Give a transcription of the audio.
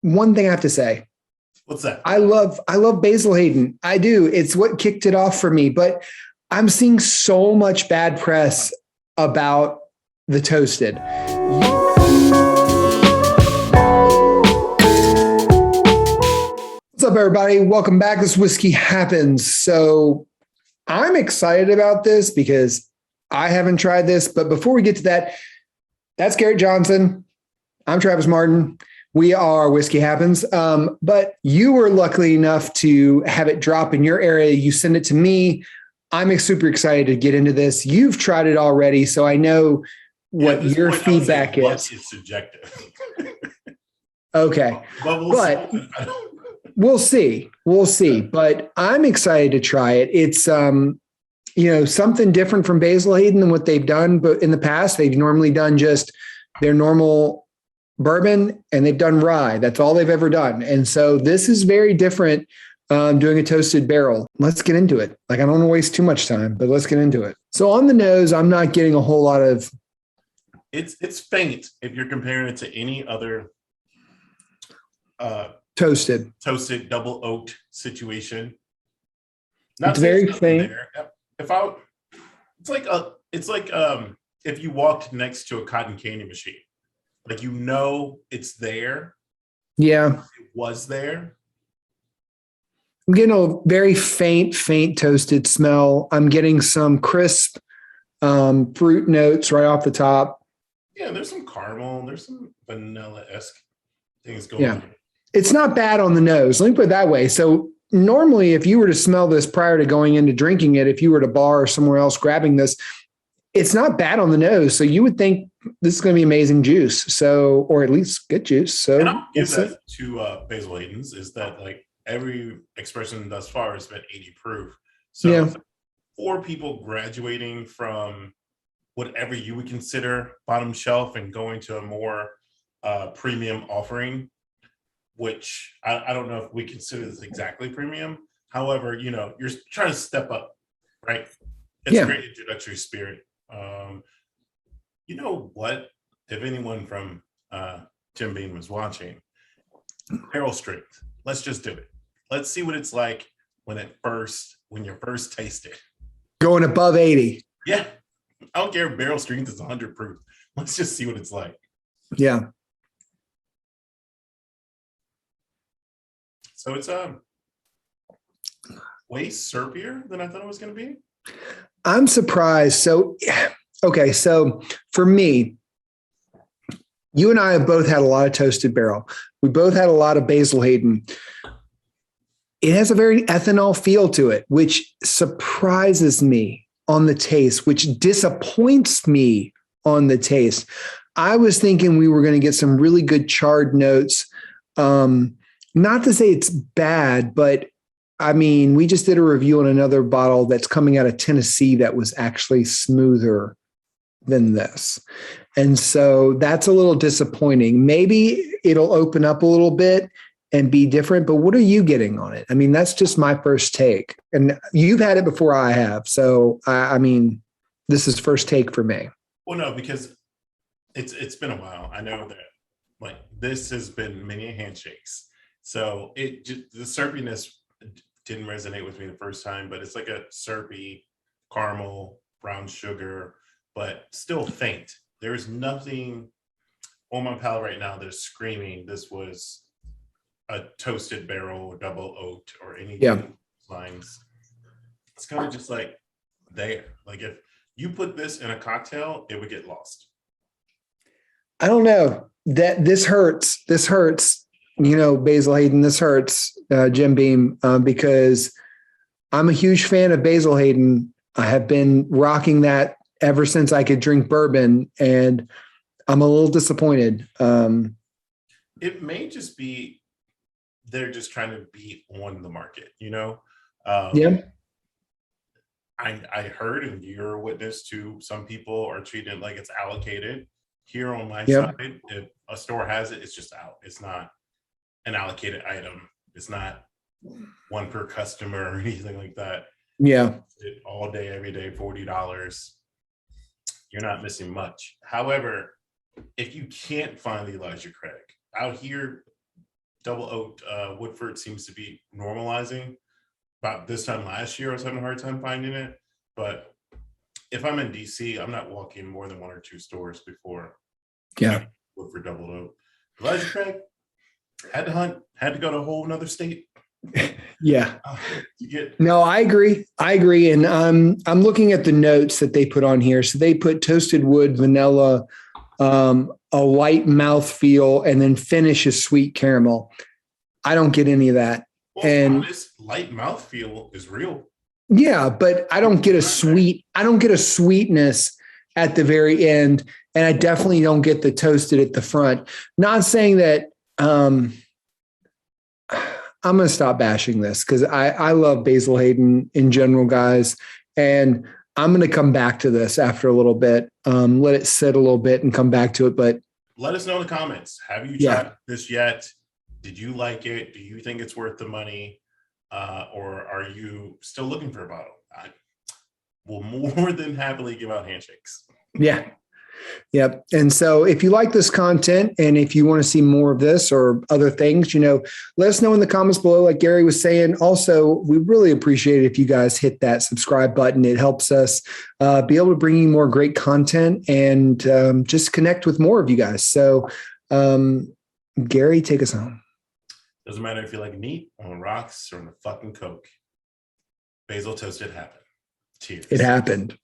one thing I have to say. What's that? I love Basil Hayden. I do. It's what kicked it off for me. But I'm seeing so much bad press about the toasted. What's up, everybody? Welcome back. This Whiskey Happens. So I'm excited about this because I haven't tried this. But before we get to that, that's Garrett Johnson. I'm Travis Martin. We are Whiskey Happens. But you were lucky enough to have it drop in your area. You send it to me. I'm super excited to get into this. You've tried it already, so I know what your feedback is. What is subjective? Okay. But we'll see. We'll see. But I'm excited to try it. It's something different from Basil Hayden than what they've done. But in the past, they've normally done just their normal bourbon and they've done rye. That's all they've ever done. And so this is very different, doing a toasted barrel. Let's get into it. I don't want to waste too much time, but let's get into it. So on the nose, I'm not getting a whole lot of. It's faint if you're comparing it to any other toasted double oaked situation. It's very faint. It's like if you walked next to a cotton candy machine. It's there. Yeah. It was there. I'm getting a very faint toasted smell. I'm getting some crisp fruit notes right off the top. Yeah, there's some caramel. There's some vanilla-esque things going on. It's not bad on the nose. Let me put it that way. So normally if you were to smell this prior to going into drinking it, if you were at a bar or somewhere else grabbing this, it's not bad on the nose. So you would think this is going to be amazing juice. So, or at least good juice. So and I'll give that to Basil Hayden's is that every expression thus far has been 80 proof. So for people graduating from whatever you would consider bottom shelf and going to a more premium offering, which I don't know if we consider this exactly premium. However, you're trying to step up, right? It's a great introductory spirit. You know what? If anyone from Jim Beam was watching, barrel strength. Let's just do it. Let's see what it's like when you first taste it. Going above 80. Yeah. I don't care if barrel strength is 100 proof. Let's just see what it's like. Yeah. So it's way syruppier than I thought it was going to be. I'm surprised. So, okay. So for me, you and I have both had a lot of toasted barrel. We both had a lot of Basil Hayden. It has a very ethanol feel to it, which surprises me on the taste, which disappoints me on the taste. I was thinking we were going to get some really good charred notes. Not to say it's bad, but I mean, we just did a review on another bottle that's coming out of Tennessee that was actually smoother than this. And so that's a little disappointing. Maybe it'll open up a little bit and be different, but what are you getting on it? I mean, that's just my first take. And you've had it before I have. So, I mean, this is first take for me. Well, no, because it's been a while. I know that this has been many handshakes. So the syrupiness didn't resonate with me the first time, but it's like a syrupy caramel, brown sugar, but still faint. There's nothing on my palate right now that's screaming this was a toasted barrel, double oaked, or any lines. It's kind of just there. If you put this in a cocktail, it would get lost. I don't know. This hurts. This hurts. Basil Hayden, this hurts, Jim Beam, because I'm a huge fan of Basil Hayden. I have been rocking that ever since I could drink bourbon, and I'm a little disappointed. It may just be they're just trying to be on the market, I heard, and you're a witness to, some people are treating it like it's allocated. Here on my side, if a store has it, it's just out. It's not an allocated item. It's not one per customer or anything like that. Yeah. All day, every day, $40. You're not missing much. However, if you can't find the Elijah Craig out here, double oaked Woodford seems to be normalizing. About this time last year, I was having a hard time finding it. But if I'm in DC, I'm not walking more than 1 or 2 stores before Woodford double oak. Elijah Craig had to hunt, had to go to a whole another state. Yeah. To get. No, I agree. And I'm looking at the notes that they put on here. So they put toasted wood, vanilla, a light mouthfeel, and then finish is sweet caramel. I don't get any of that. Well, and honest, light mouthfeel is real. Yeah, but I don't get a sweetness at the very end. And I definitely don't get the toasted at the front. Not saying that I'm going to stop bashing this because I love Basil Hayden in general, guys. And I'm going to come back to this after a little bit, let it sit a little bit and come back to it. But let us know in the comments. Have you tried this yet? Did you like it? Do you think it's worth the money? Or are you still looking for a bottle? I will more than happily give out handshakes. Yeah. Yep. And so if you like this content and if you want to see more of this or other things, let us know in the comments below. Like Gary was saying, also, we really appreciate it if you guys hit that subscribe button. It helps us be able to bring you more great content and just connect with more of you guys. So Gary, take us home. Doesn't matter if you like meat on rocks or on a fucking Coke. Basil toasted happened. Cheers. It happened.